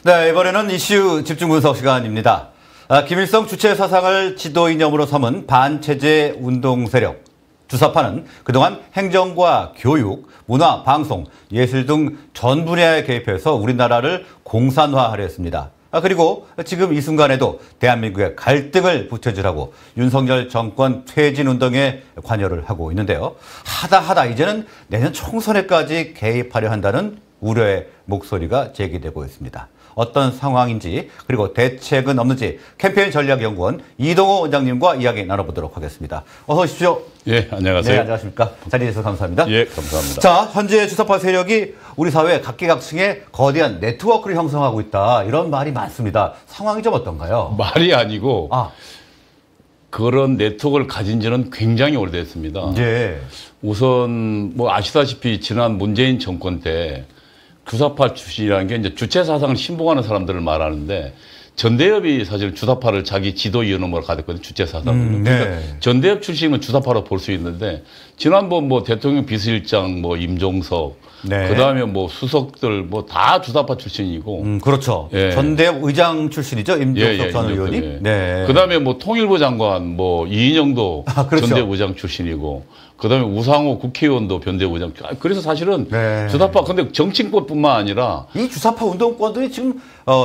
네, 이번에는 이슈 집중 분석 시간입니다. 김일성 주체 사상을 지도 이념으로 삼은 반체제 운동 세력 주사파는 그동안 행정과 교육, 문화, 방송, 예술 등 전 분야에 개입해서 우리나라를 공산화하려 했습니다. 그리고 지금 이 순간에도 대한민국의 갈등을 부채질하고 윤석열 정권 퇴진 운동에 관여를 하고 있는데요. 하다 이제는 내년 총선에까지 개입하려 한다는 우려의 목소리가 제기되고 있습니다. 어떤 상황인지 그리고 대책은 없는지 캠페인 전략연구원 이동호 원장님과 이야기 나눠보도록 하겠습니다. 어서 오십시오. 예, 안녕하세요. 네, 안녕하십니까. 자리해 주셔서 감사합니다. 예, 감사합니다. 자, 현재 주사파 세력이 우리 사회 각계각층에 거대한 네트워크를 형성하고 있다. 이런 말이 많습니다. 상황이 좀 어떤가요? 말이 아니고 그런 네트워크를 가진 지는 굉장히 오래됐습니다. 예. 우선 뭐 아시다시피 지난 문재인 정권 때 주사파 출신이라는 게 이제 주체 사상을 신봉하는 사람들을 말하는데 전대협이 사실 주사파를 자기 지도 이념으로 가졌거든요. 주체 사상을. 네. 그러니까 전대협 출신은 주사파로 볼 수 있는데 지난번 뭐 대통령 비서실장 뭐 임종석 네. 그다음에 뭐 수석들 뭐 다 주사파 출신이고. 그렇죠. 예. 전대협 의장 출신이죠. 임종석 전 의원님. 예. 네. 그다음에 뭐 통일부 장관 뭐 이인영도 그렇죠. 전대협 의장 출신이고. 그다음에 우상호 국회의원도 변대협 의장. 그래서 사실은 네. 주사파 근데 정치권뿐만 아니라 이 주사파 운동권들이 지금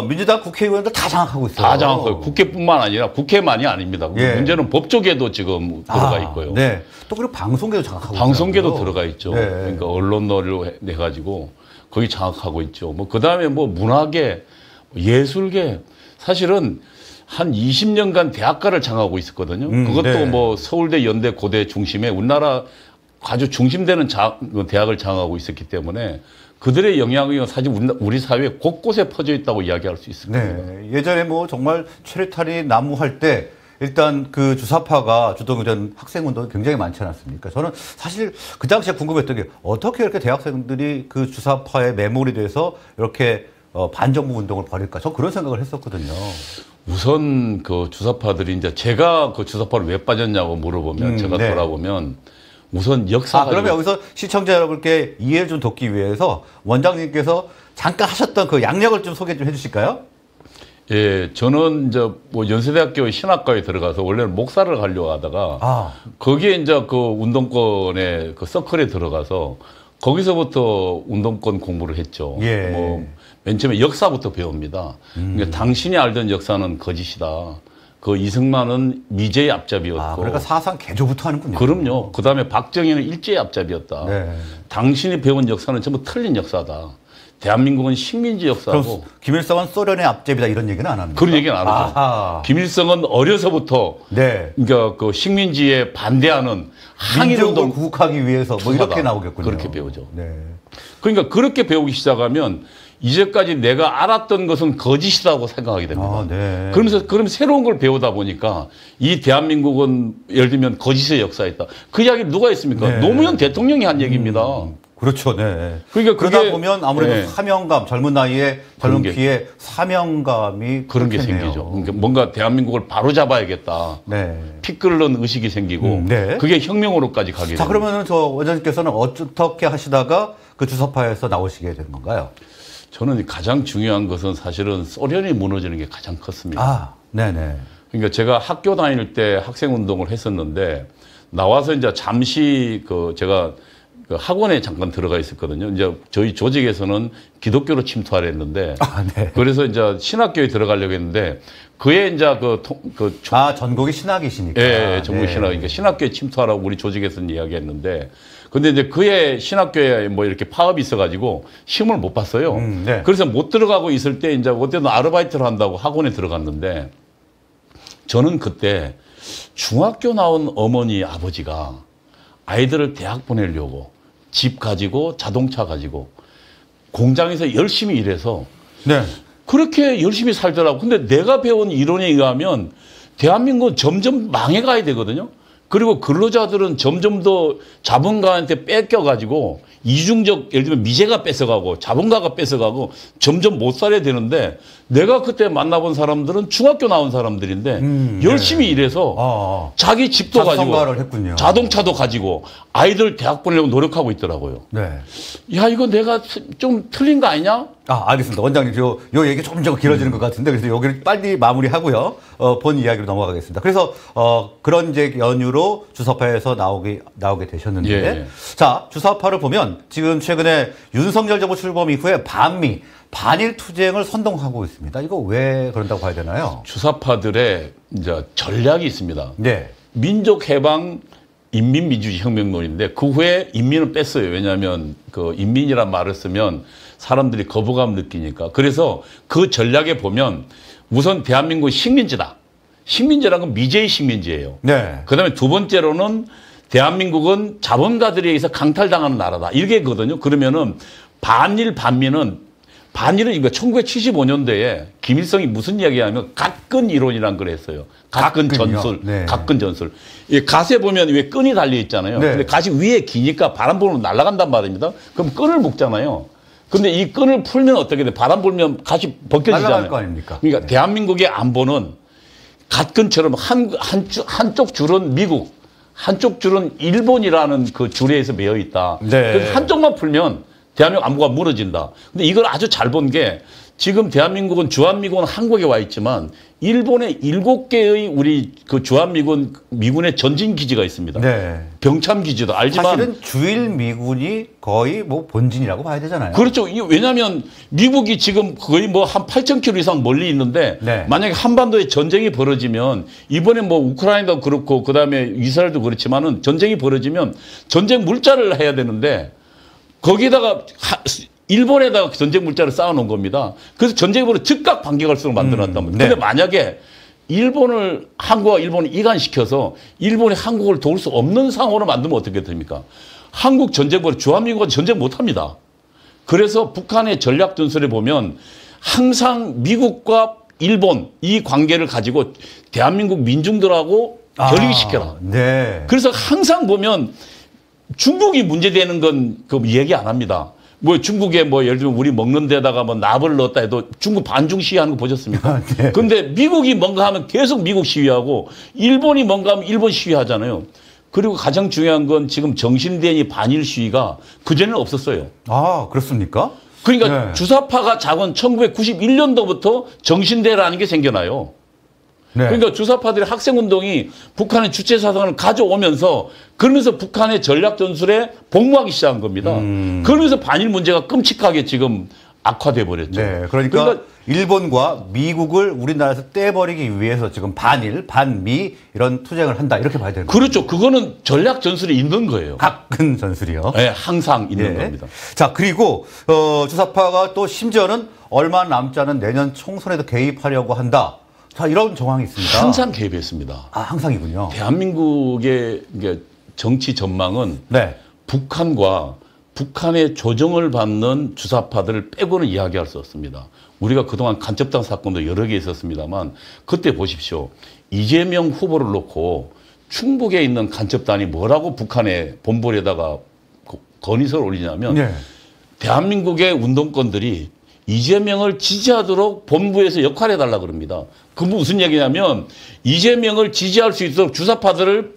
민주당 국회의원들 다 장악하고 있어요. 다 장악하고 국회뿐만 아니라 국회만이 아닙니다. 예. 문제는 법조계도 지금 들어가 있고요. 네. 또 그리고 방송계도 장악하고 방송계도 있어요. 들어가 있죠. 네. 그러니까 언론노를 해가지고 거기 장악하고 있죠. 뭐 그다음에 뭐 문화계, 예술계 사실은 한 20년간 대학가를 장악하고 있었거든요. 그것도 네. 뭐 서울대, 연대, 고대 중심에 우리나라 아주 중심되는 대학을 장악하고 있었기 때문에 그들의 영향이 사실 우리 사회 곳곳에 퍼져 있다고 이야기할 수 있을 겁니다. 네. 예전에 뭐 정말 최루탄이 난무할 때 일단 그 주사파가 주동된 학생운동이 굉장히 많지 않았습니까? 저는 사실 그 당시에 궁금했던 게 어떻게 이렇게 대학생들이 그 주사파에 매몰이 돼서 이렇게 반정부 운동을 벌일까? 저 그런 생각을 했었거든요. 우선 그 주사파들이 이제 제가 그 주사파를 왜 빠졌냐고 물어보면 제가 네. 돌아보면 우선 역사가 그러면 여기서 시청자 여러분께 이해를 좀 돕기 위해서 원장님께서 잠깐 하셨던 그 양력을 좀 소개 좀 해주실까요? 예, 저는 이제 뭐 연세대학교 신학과에 들어가서 원래는 목사를 하려고 하다가 거기에 이제 그 운동권의 그 서클에 들어가서 거기서부터 운동권 공부를 했죠. 예. 뭐 맨 처음에 역사부터 배웁니다. 그러니까 당신이 알던 역사는 거짓이다. 그 이승만은 미제의 앞잡이였고. 그러니까 사상 개조부터 하는군요. 그럼요. 그다음에 박정희는 일제의 앞잡이였다. 네. 당신이 배운 역사는 전부 틀린 역사다. 대한민국은 식민지 역사고. 그럼 김일성은 소련의 앞제비다 이런 얘기는 안 합니까? 그런 얘기는 안 하죠. 김일성은 어려서부터 네. 그러니까 그 식민지에 반대하는 민족을 구국하기 위해서 뭐 이렇게 나오겠군요. 그렇게 배우죠. 네. 그러니까 그렇게 배우기 시작하면 이제까지 내가 알았던 것은 거짓이라고 생각하게 됩니다. 네. 그럼 새로운 걸 배우다 보니까 이 대한민국은 예를 들면 거짓의 역사였다. 그 이야기를 누가 했습니까? 네. 노무현 대통령이 한 얘기입니다. 그렇죠. 네. 그러니까 그러다 보면 아무래도 네. 사명감, 젊은 나이에 젊은 피에 사명감이 그런 게 생기죠. 그러니까 뭔가 대한민국을 바로잡아야겠다. 네. 피 끓는 의식이 생기고 네. 그게 혁명으로까지 가게 됩니다. 그러면은 저 원장님께서는 어떻게 하시다가 그 주사파에서 나오시게 된 건가요? 저는 가장 중요한 것은 사실은 소련이 무너지는 게 가장 컸습니다. 네네. 그러니까 제가 학교 다닐 때 학생 운동을 했었는데 나와서 이제 잠시 제가 그 학원에 잠깐 들어가 있었거든요. 이제 저희 조직에서는 기독교로 침투하려 했는데 네. 그래서 이제 신학교에 들어가려고 했는데 그에 이제 전국이 신학이시니까. 예, 전국 신학. 그러니까 신학교에 침투하라고 우리 조직에서는 이야기했는데 근데 이제 그의 신학교에 뭐 이렇게 파업이 있어가지고 시험을 못 봤어요. 네. 그래서 못 들어가고 있을 때 이제 어쨌든 아르바이트를 한다고 학원에 들어갔는데 저는 그때 중학교 나온 어머니 아버지가 아이들을 대학 보내려고 집 가지고 자동차 가지고 공장에서 열심히 일해서 네. 그렇게 열심히 살더라고. 근데 내가 배운 이론에 의하면 대한민국은 점점 망해가야 되거든요. 그리고 근로자들은 점점 더 자본가한테 뺏겨가지고 이중적 예를 들면 미제가 뺏어가고 자본가가 뺏어가고 점점 못 살아야 되는데 내가 그때 만나본 사람들은 중학교 나온 사람들인데 열심히 일해서 자기 집도 가지고 했군요. 자동차도 가지고 아이들 대학 보내려고 노력하고 있더라고요. 네. 야 이거 내가 좀 틀린 거 아니냐? 알겠습니다. 원장님, 요 얘기 조금 길어지는 것 같은데, 그래서 여기를 빨리 마무리하고요. 본 이야기로 넘어가겠습니다. 그래서, 그런 이제 연유로 주사파에서 나오게 되셨는데, 예. 자, 주사파를 보면 지금 최근에 윤석열 정부 출범 이후에 반일 투쟁을 선동하고 있습니다. 이거 왜 그런다고 봐야 되나요? 주사파들의 이제 전략이 있습니다. 네. 민족해방 인민민주주의혁명론인데 그 후에 인민은 뺐어요. 왜냐하면 그 인민이란 말을 쓰면 사람들이 거부감 느끼니까. 그래서 그 전략에 보면 우선 대한민국 식민지다. 식민지라는 건 미제의 식민지예요. 네. 그다음에 두 번째로는 대한민국은 자본가들에 의해서 강탈당하는 나라다. 이게거든요. 그러면은 반일은 이거 1975년도에 김일성이 무슨 이야기하면 갓근 이론이란 걸 했어요. 갓근 전술. 네. 갓근 전술. 이 갓에 보면 왜 끈이 달려 있잖아요. 네. 근데 갓이 위에 기니까 바람 불면 날아간단 말입니다. 그럼 끈을 묶잖아요. 근데 이 끈을 풀면 어떻게 돼? 바람 불면 갓이 벗겨지잖아요. 날아갈 거 아닙니까? 그러니까 네. 대한민국의 안보는 갓끈처럼 한쪽 줄은 미국, 한쪽 줄은 일본이라는 그 줄에서 매여 있다. 네. 그래서 한쪽만 풀면 대한민국 안보가 무너진다. 근데 이걸 아주 잘 본 게 지금 대한민국은 주한미군은 한국에 와 있지만 일본에 7개의 우리 그 미군의 전진 기지가 있습니다. 네. 병참 기지도 알지만 사실은 주일 미군이 거의 뭐 본진이라고 봐야 되잖아요. 그렇죠. 왜냐하면 미국이 지금 거의 뭐 한 8,000km 이상 멀리 있는데 네. 만약에 한반도에 전쟁이 벌어지면 이번에 뭐 우크라이나도 그렇고 그다음에 이스라엘도 그렇지만은 전쟁이 벌어지면 전쟁 물자를 해야 되는데 거기다가 일본에다가 전쟁 물자를 쌓아놓은 겁니다. 그래서 전쟁이 벌어 즉각 반격할 수 만들어놨단 말이에요. 네. 근데 만약에 한국과 일본을 이간시켜서 일본이 한국을 도울 수 없는 상황으로 만들면 어떻게 됩니까? 한국 전쟁 벌어 주한미군과 전쟁 못합니다. 그래서 북한의 전략 전술에 보면 항상 미국과 일본 이 관계를 가지고 대한민국 민중들하고 결립시켜라. 네. 그래서 항상 보면 중국이 문제되는 건 그 얘기 안 합니다. 뭐 중국에 뭐 예를 들면 우리 먹는 데다가 뭐 납을 넣었다 해도 중국 반중 시위하는 거 보셨습니까? 네. 근데 미국이 뭔가 하면 계속 미국 시위하고 일본이 뭔가 하면 일본 시위하잖아요. 그리고 가장 중요한 건 지금 정신대니 반일 시위가 그전에는 없었어요. 그렇습니까? 그러니까 네. 주사파가 작은 1991년도부터 정신대라는 게 생겨나요. 네. 그러니까 주사파들의 학생운동이 북한의 주체 사상을 가져오면서 그러면서 북한의 전략 전술에 복무하기 시작한 겁니다. 그러면서 반일 문제가 끔찍하게 지금 악화돼 버렸죠. 네. 그러니까 일본과 미국을 우리나라에서 떼버리기 위해서 지금 반일, 반미 이런 투쟁을 한다 이렇게 봐야 되는 거죠. 그렇죠. 그거는 전략 전술에 있는 거예요. 가끔 전술이요. 네, 항상 있는 예. 겁니다. 자, 그리고 주사파가 또 심지어는 얼마 남지 않은 내년 총선에도 개입하려고 한다. 자, 이런 정황이 있습니다. 항상 개입했습니다. 항상이군요. 대한민국의 이게 정치 전망은 네. 북한과 북한의 조정을 받는 주사파들을 빼고는 이야기할 수 없습니다. 우리가 그동안 간첩당 사건도 여러 개 있었습니다만 그때 보십시오. 이재명 후보를 놓고 충북에 있는 간첩단이 뭐라고 북한의 본부에다가 건의서를 올리냐면 네. 대한민국의 운동권들이 이재명을 지지하도록 본부에서 역할해달라 그럽니다. 그 무슨 얘기냐면 이재명을 지지할 수 있도록 주사파들을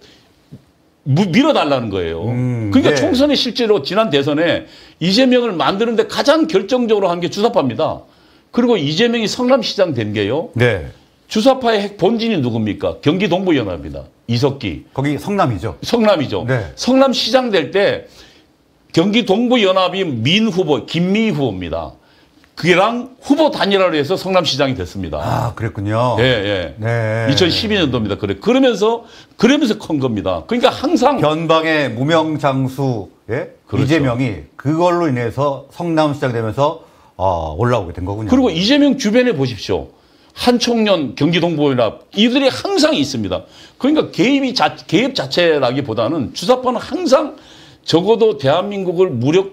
밀어달라는 거예요. 그러니까 네. 총선에 실제로 지난 대선에 이재명을 만드는데 가장 결정적으로 한 게 주사파입니다. 그리고 이재명이 성남시장 된 게요. 네. 주사파의 핵 본진이 누굽니까? 경기 동부연합입니다. 이석기. 거기 성남이죠. 성남이죠. 네. 성남시장 될 때 경기 동부연합이 민 후보, 김미 후보입니다. 그랑 후보 단일화로 해서 성남시장이 됐습니다. 그랬군요. 예, 예. 네. 2012년도입니다. 그러면서 큰 겁니다. 그러니까 항상 변방의 무명장수의 그렇죠. 이재명이 그걸로 인해서 성남시장 되면서 올라오게 된 거군요. 그리고 이재명 주변에 보십시오. 한총련, 경기동부연합 이들이 항상 있습니다. 그러니까 개입 자체라기보다는 주사파는 항상 적어도 대한민국을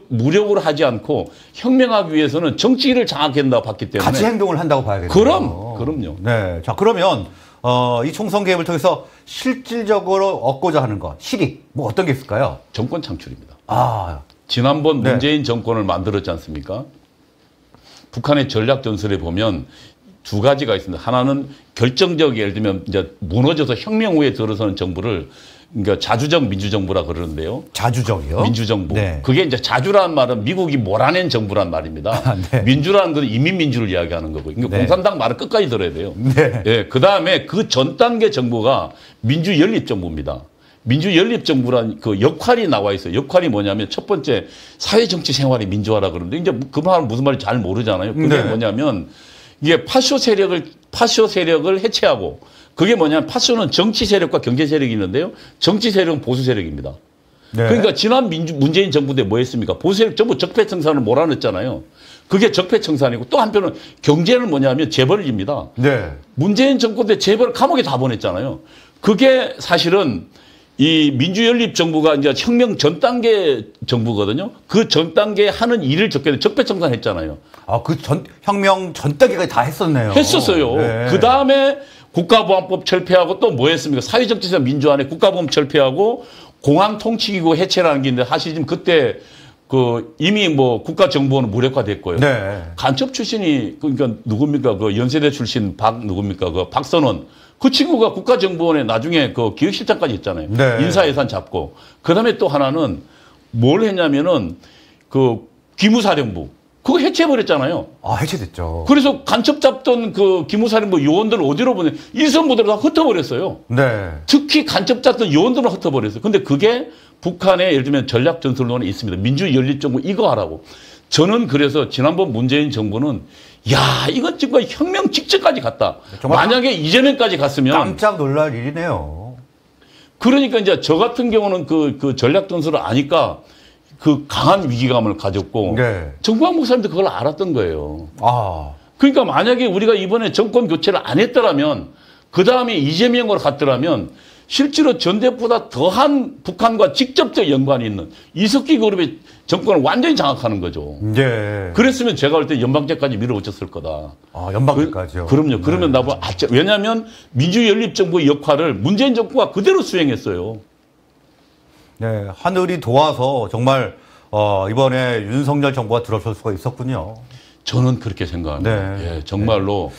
무력으로 하지 않고 혁명하기 위해서는 정치를 장악한다고 봤기 때문에 같이 행동을 한다고 봐야겠네요. 그럼요. 네. 자, 그러면 이 총선 개입을 통해서 실질적으로 얻고자 하는 것, 실익 뭐 어떤 게 있을까요? 정권 창출입니다. 네. 지난번 문재인 정권을 만들었지 않습니까? 북한의 전략 전술에 보면 두 가지가 있습니다. 하나는 결정적 예를 들면 이제 무너져서 혁명 후에 들어서는 정부를 그러니까 자주적 민주정부라 그러는데요. 자주적이요? 민주정부. 네. 그게 이제 자주라는 말은 미국이 몰아낸 정부란 말입니다. 네. 민주라는 건 이민민주를 이야기하는 거고. 그러니까 네. 공산당 말을 끝까지 들어야 돼요. 네. 예, 그 다음에 그 전 단계 정부가 민주연립정부입니다. 민주연립정부란 그 역할이 나와 있어요. 역할이 뭐냐면 첫 번째 사회정치 생활의 민주화라 그러는데 이제 그 말은 무슨 말인지 잘 모르잖아요. 그게 네. 뭐냐면 이게 파쇼 세력을 해체하고 그게 뭐냐면 파쇼는 정치 세력과 경제 세력이 있는데요. 정치 세력은 보수 세력입니다. 네. 그러니까 지난 문재인 정부 때 뭐 했습니까? 보수 세력 전부 적폐청산을 몰아넣었잖아요. 그게 적폐청산이고 또 한편은 경제는 뭐냐면 재벌입니다. 네. 문재인 정권 때 재벌 감옥에 다 보냈잖아요. 그게 사실은 이 민주연립정부가 이제 혁명 전 단계 정부거든요. 그 전 단계 하는 일을 적폐청산했잖아요. 아, 그 혁명 전 단계까지 다 했었네요. 했었어요. 네. 그 다음에 국가보안법 철폐하고 또 뭐 했습니까? 사회정치사 민주화에 국가보안 철폐하고 공안통치기구 해체라는 게 있는데 사실 지금 그때 그 이미 뭐 국가정보원은 무력화됐고요. 네. 간첩 출신이 그러니까 누굽니까? 그 연세대 출신 누굽니까? 그 박선원. 그 친구가 국가정보원에 나중에 그 기획실장까지 했잖아요. 네. 인사예산 잡고. 그 다음에 또 하나는 뭘 했냐면은 그 기무사령부. 그거 해체해버렸잖아요. 아, 해체됐죠. 그래서 간첩 잡던 그 기무사령부 요원들을 어디로 보내? 일선부대로 다 흩어버렸어요. 네. 특히 간첩 잡던 요원들을 흩어버렸어요. 근데 그게 북한의 예를 들면 전략전술론이 있습니다. 민주연립정부 이거 하라고. 저는 그래서 지난번 문재인 정부는 야, 이건 지금 혁명 직전까지 갔다. 만약에 이재명까지 갔으면 깜짝 놀랄 일이네요. 그러니까 이제 저 같은 경우는 그 전략전술을 아니까 그 강한 위기감을 가졌고 네. 정광 목사님도 그걸 알았던 거예요. 아. 그러니까 만약에 우리가 이번에 정권 교체를 안 했더라면 그 다음에 이재명으로 갔더라면 실제로 전대보다 더한 북한과 직접적 연관이 있는 이석기 그룹의 정권을 완전히 장악하는 거죠. 네. 그랬으면 제가 볼 때 연방제까지 밀어붙였을 거다. 아, 연방제까지요? 그럼요. 그러면 네. 나보고 왜냐하면 민주연립정부의 역할을 문재인 정부가 그대로 수행했어요. 네, 하늘이 도와서 정말 이번에 윤석열 정부가 들어설 수가 있었군요. 저는 그렇게 생각합니다. 네. 예, 정말로.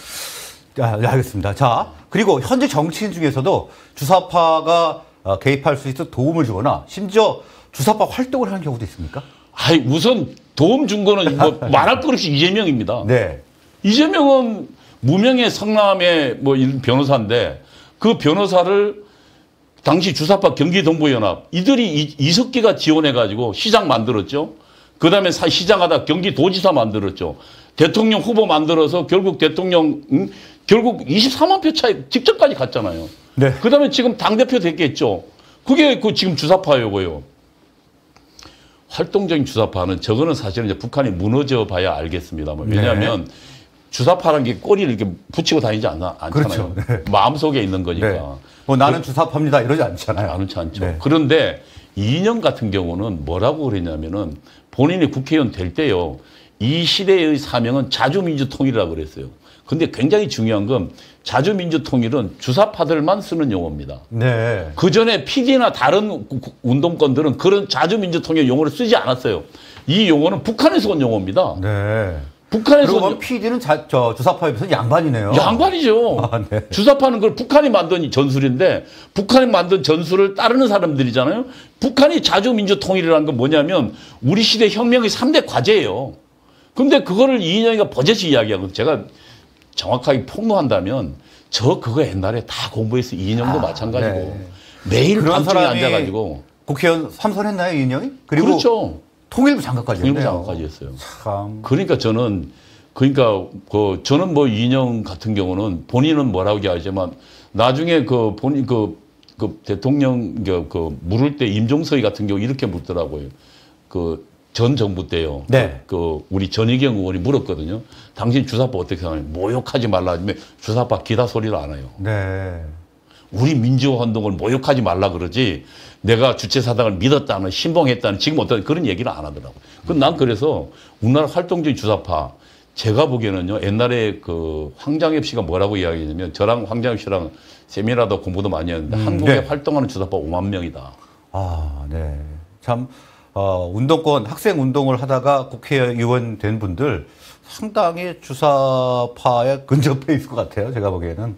네, 알겠습니다. 자, 그리고 현재 정치인 중에서도 주사파가 개입할 수 있도록 도움을 주거나 심지어 주사파 활동을 하는 경우도 있습니까? 아이, 우선 도움 준 거는 뭐 말할 것 없이 이재명입니다. 네. 이재명은 무명의 성남의 뭐 변호사인데 그 변호사를 당시 주사파 경기동부연합 이들이 이석기가 지원해가지고 시장 만들었죠. 그 다음에 시장하다 경기도지사 만들었죠. 대통령 후보 만들어서 결국 결국 24만 표 차이 직접까지 갔잖아요. 네. 그 다음에 지금 당대표 됐겠죠. 그게 지금 주사파요고요. 활동적인 주사파는 저거는 사실은 이제 북한이 무너져 봐야 알겠습니다만. 왜냐하면 주사파라는 게 꼬리를 이렇게 붙이고 다니지 않잖아요. 그렇죠. 네. 마음속에 있는 거니까. 네. 뭐 나는 주사파입니다 이러지 않잖아요. 않지 않죠. 네. 그런데 이인영 같은 경우는 뭐라고 그랬냐면은 본인이 국회의원 될 때요. 이 시대의 사명은 자주민주통일이라고 그랬어요. 근데 굉장히 중요한 건 자주민주통일은 주사파들만 쓰는 용어입니다. 네. 그 전에 PD나 다른 운동권들은 그런 자주민주통일 용어를 쓰지 않았어요. 이 용어는 북한에서 온 용어입니다. 네. 북한에서 그리고 PD는 주사파에 비해서 양반이네요. 양반이죠. 아, 네. 주사파는 그걸 북한이 만든 전술인데 북한이 만든 전술을 따르는 사람들이잖아요. 북한이 자주민주통일이라는 건 뭐냐면 우리 시대 혁명의 3대 과제예요. 근데 그거를 이인영이가 버젓이 이야기하고 제가 정확하게 폭로한다면 그거 옛날에 다 공부해서 이인영도 마찬가지고 네. 매일 그런 밤중에 사람이 앉아가지고 국회의원 3선했나요, 이인영이? 그리고 그렇죠. 통일부 장관까지 통일부 했네요. 장관까지 했어요. 참. 그러니까 저는 저는 뭐 이인영 같은 경우는 본인은 뭐라고 얘기하지만 나중에 본인 대통령 물을 때 임종서희 같은 경우 이렇게 묻더라고요. 전 정부 때요. 네. 우리 전희경 의원이 물었거든요. 당신 주사파 어떻게 생각해요? 모욕하지 말라 하면 주사파 기다 소리를 안 해요. 네. 우리 민주화 운동을 모욕하지 말라 그러지 내가 주체사당을 믿었다는 신봉했다는 지금 어떤 그런 얘기를 안 하더라고요. 난 그래서 우리나라 활동적인 주사파 제가 보기에는요 옛날에 황장엽 씨가 뭐라고 이야기했냐면 저랑 황장엽 씨랑 세미나도 공부도 많이 했는데 한국에 네. 활동하는 주사파 5만 명이다. 아, 네. 참 운동권 학생 운동을 하다가 국회의원 된 분들 상당히 주사파에 근접해 있을 것 같아요. 제가 보기에는.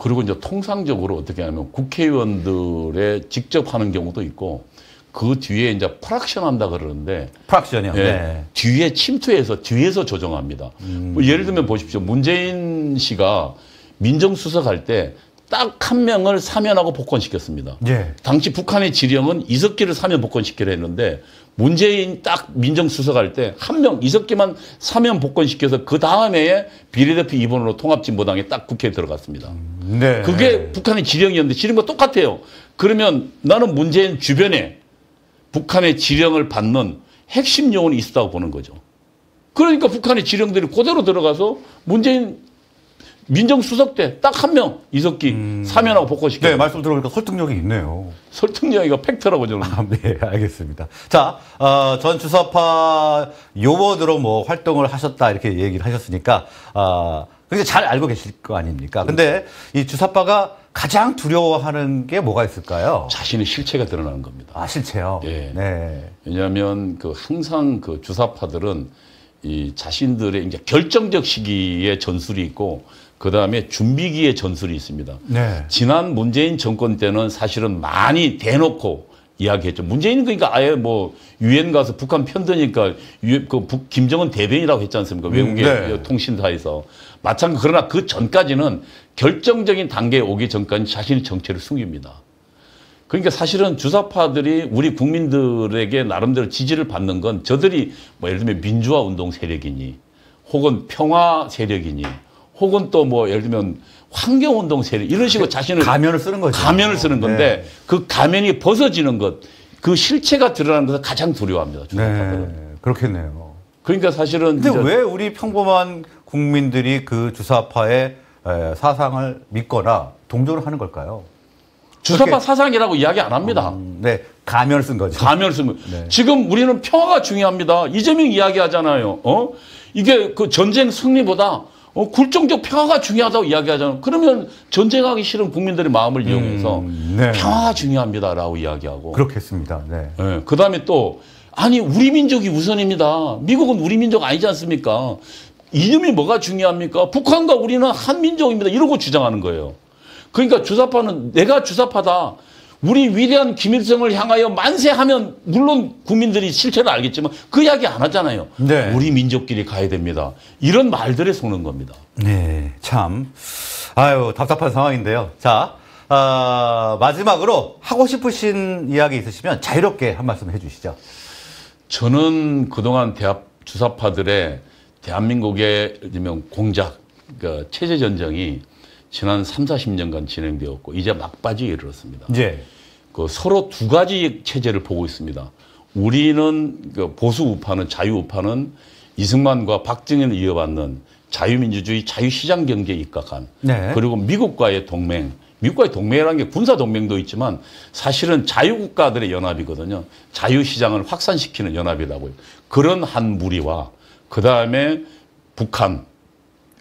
그리고 이제 통상적으로 어떻게 하면 국회의원들의 직접 하는 경우도 있고 그 뒤에 이제 프락션 한다 그러는데 프락션이요. 예, 네. 뒤에 침투해서 뒤에서 조정합니다. 뭐 예를 들면 보십시오. 문재인 씨가 민정수석할 때 딱 한 명을 사면하고 복권시켰습니다. 예. 당시 북한의 지령은 이석기를 사면 복권시키려 했는데 문재인 딱 민정수석할 때 한 명 이석기만 사면 복권시켜서 그 다음 해에 비례대표 2번으로 통합진보당에 딱 국회에 들어갔습니다. 네. 그게 북한의 지령이었는데 지령과 똑같아요. 그러면 나는 문재인 주변에 북한의 지령을 받는 핵심 요원이 있었다고 보는 거죠. 그러니까 북한의 지령들이 그대로 들어가서 문재인 민정수석 때 딱 한 명 이석기 사면하고 복권시켰어요. 네, 말씀 들어보니까 설득력이 있네요. 설득력이가 팩트라고 저는. 네, 알겠습니다. 자, 전 주사파 요원으로 뭐 활동을 하셨다 이렇게 얘기를 하셨으니까, 굉장히 잘 알고 계실 거 아닙니까? 근데 이 주사파가 가장 두려워하는 게 뭐가 있을까요? 자신의 실체가 드러나는 겁니다. 아, 실체요? 예. 네. 왜냐하면 항상 그 주사파들은 이 자신들의 이제 결정적 시기에 전술이 있고 그 다음에 준비기에 전술이 있습니다. 네. 지난 문재인 정권 때는 사실은 많이 대놓고 이야기했죠. 문재인은 그러니까 아예 뭐 유엔 가서 북한 편드니까 김정은 대변이라고 했지 않습니까? 외국의 네. 통신사에서. 마찬가지 그러나 그 전까지는 결정적인 단계에 오기 전까지 자신의 정체를 숨깁니다. 그러니까 사실은 주사파들이 우리 국민들에게 나름대로 지지를 받는 건 저들이 뭐 예를 들면 민주화 운동 세력이니 혹은 평화 세력이니 혹은 또 뭐 예를 들면 환경운동 세력 이런 식으로 자신을 가면을 쓰는 거죠. 가면을 쓰는 건데 네. 그 가면이 벗어지는 것, 그 실체가 드러나는 것을 가장 두려워합니다. 주사파들은. 네, 그렇겠네요. 그러니까 사실은 근데 왜 우리 평범한 국민들이 그 주사파의 사상을 믿거나 동조를 하는 걸까요? 주사파 그렇게, 사상이라고 이야기 안 합니다. 네, 가면을 쓴 거죠. 가면을 쓰면 네. 지금 우리는 평화가 중요합니다. 이재명 이야기하잖아요. 이게 그 전쟁 승리보다 굴종적 평화가 중요하다고 이야기하잖아요. 그러면 전쟁하기 싫은 국민들의 마음을 이용해서 네. 평화가 중요합니다라고 이야기하고. 그렇겠습니다. 네. 네. 그다음에 또 아니 우리 민족이 우선입니다. 미국은 우리 민족 아니지 않습니까? 이념이 뭐가 중요합니까? 북한과 우리는 한 민족입니다. 이러고 주장하는 거예요. 그러니까 주사파는 내가 주사파다. 우리 위대한 김일성을 향하여 만세하면 물론 국민들이 실체를 알겠지만 그 이야기 안 하잖아요. 네. 우리 민족끼리 가야 됩니다. 이런 말들에 속는 겁니다. 네, 참. 아유, 답답한 상황인데요. 자, 마지막으로 하고 싶으신 이야기 있으시면 자유롭게 한 말씀 해 주시죠. 저는 그동안 주사파들의 대한민국의 공작, 그러니까 체제전쟁이 지난 3, 40년간 진행되었고 이제 막바지에 이르렀습니다. 네. 서로 두 가지 체제를 보고 있습니다. 우리는 보수 우파는 자유 우파는 이승만과 박정희를 이어받는 자유민주주의 자유시장 경제에 입각한 네. 그리고 미국과의 동맹. 미국과의 동맹이라는 게 군사 동맹도 있지만 사실은 자유국가들의 연합이거든요. 자유시장을 확산시키는 연합이라고요. 그런 한 무리와 그다음에 북한,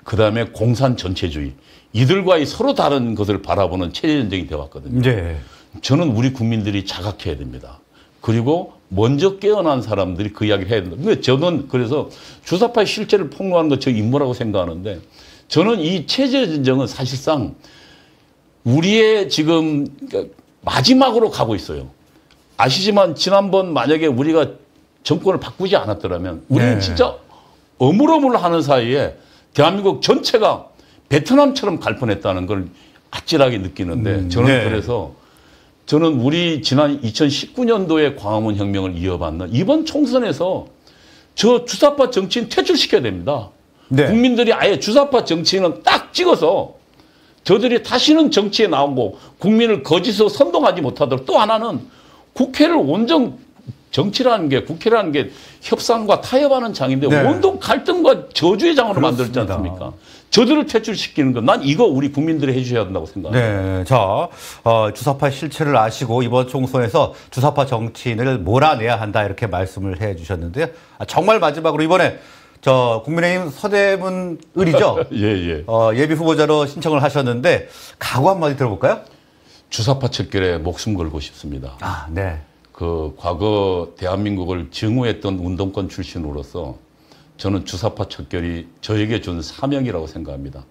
그다음에 공산 전체주의 이들과의 서로 다른 것을 바라보는 체제전쟁이 되어왔거든요. 네. 저는 우리 국민들이 자각해야 됩니다. 그리고 먼저 깨어난 사람들이 그 이야기를 해야 된다. 근데 저는 그래서 주사파의 실체를 폭로하는 것 저 임무라고 생각하는데 저는 이 체제전쟁은 사실상 우리의 지금 마지막으로 가고 있어요. 아시지만 지난번 만약에 우리가 정권을 바꾸지 않았더라면 우리는 네. 진짜 어물어물하는 사이에 대한민국 전체가 베트남처럼 갈 뻔했다는 걸 아찔하게 느끼는데 저는 네. 그래서 저는 우리 지난 2019년도에 광화문 혁명을 이어받는 이번 총선에서 저 주사파 정치인 퇴출시켜야 됩니다. 네. 국민들이 아예 주사파 정치인은 딱 찍어서 저들이 다시는 정치에 나오고 국민을 거짓으로 선동하지 못하도록 또 하나는 국회를 온전 국회라는 게 협상과 타협하는 장인데 네. 온통 갈등과 저주의 장으로 만들지 그렇습니다. 않습니까? 저들을 퇴출시키는 건 난 이거 우리 국민들이 해주셔야 된다고 생각합니다. 네. 자, 주사파의 실체를 아시고 이번 총선에서 주사파 정치인을 몰아내야 한다 이렇게 말씀을 해 주셨는데요. 정말 마지막으로 이번에 국민의힘 서대문 의리죠? 예. 예비 후보자로 신청을 하셨는데 각오 한마디 들어볼까요? 주사파 척결에 목숨 걸고 싶습니다. 아, 네. 과거 대한민국을 증오했던 운동권 출신으로서 저는 주사파 척결이 저에게 준 사명이라고 생각합니다.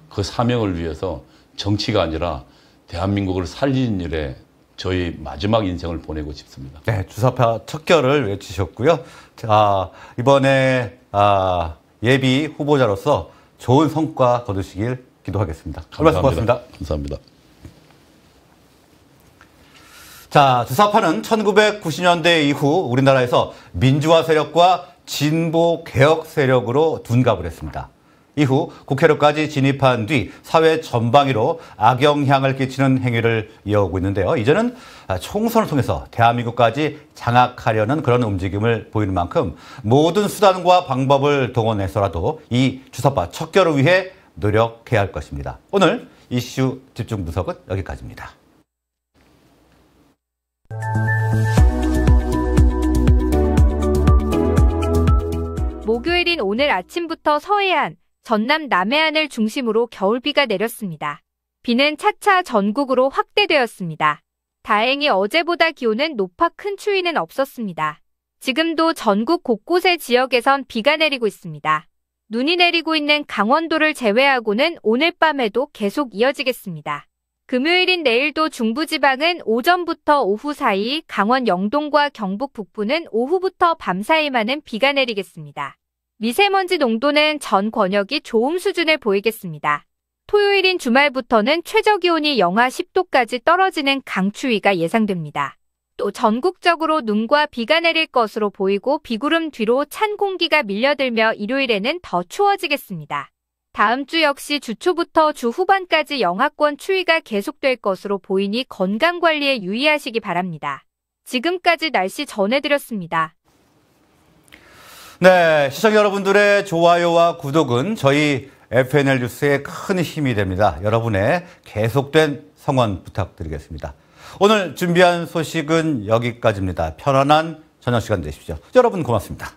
그 사명을 위해서 정치가 아니라 대한민국을 살리는 일에 저희 마지막 인생을 보내고 싶습니다. 네, 주사파 척결을 외치셨고요. 자, 이번에 예비 후보자로서 좋은 성과 거두시길 기도하겠습니다. 감사합니다. 감사합니다. 자, 주사파는 1990년대 이후 우리나라에서 민주화 세력과 진보 개혁 세력으로 둔갑을 했습니다. 이후 국회로까지 진입한 뒤 사회 전방위로 악영향을 끼치는 행위를 이어오고 있는데요. 이제는 총선을 통해서 대한민국까지 장악하려는 그런 움직임을 보이는 만큼 모든 수단과 방법을 동원해서라도 이 주사파 척결을 위해 노력해야 할 것입니다. 오늘 이슈 집중 분석은 여기까지입니다. 목요일인 오늘 아침부터 서해안, 전남 남해안을 중심으로 겨울비가 내렸습니다. 비는 차차 전국으로 확대되었습니다. 다행히 어제보다 기온은 높아 큰 추위는 없었습니다. 지금도 전국 곳곳의 지역에선 비가 내리고 있습니다. 눈이 내리고 있는 강원도를 제외하고는 오늘 밤에도 계속 이어지겠습니다. 금요일인 내일도 중부지방은 오전부터 오후 사이, 강원 영동과 경북 북부는 오후부터 밤 사이만은 비가 내리겠습니다. 미세먼지 농도는 전 권역이 좋음 수준을 보이겠습니다. 토요일인 주말부터는 최저기온이 영하 10도까지 떨어지는 강추위가 예상됩니다. 또 전국적으로 눈과 비가 내릴 것으로 보이고 비구름 뒤로 찬 공기가 밀려들며 일요일에는 더 추워지겠습니다. 다음 주 역시 주 초부터 주 후반까지 영하권 추위가 계속될 것으로 보이니 건강관리에 유의하시기 바랍니다. 지금까지 날씨 전해드렸습니다. 네, 시청자 여러분들의 좋아요와 구독은 저희 FNL 뉴스에 큰 힘이 됩니다. 여러분의 계속된 성원 부탁드리겠습니다. 오늘 준비한 소식은 여기까지입니다. 편안한 저녁 시간 되십시오. 여러분 고맙습니다.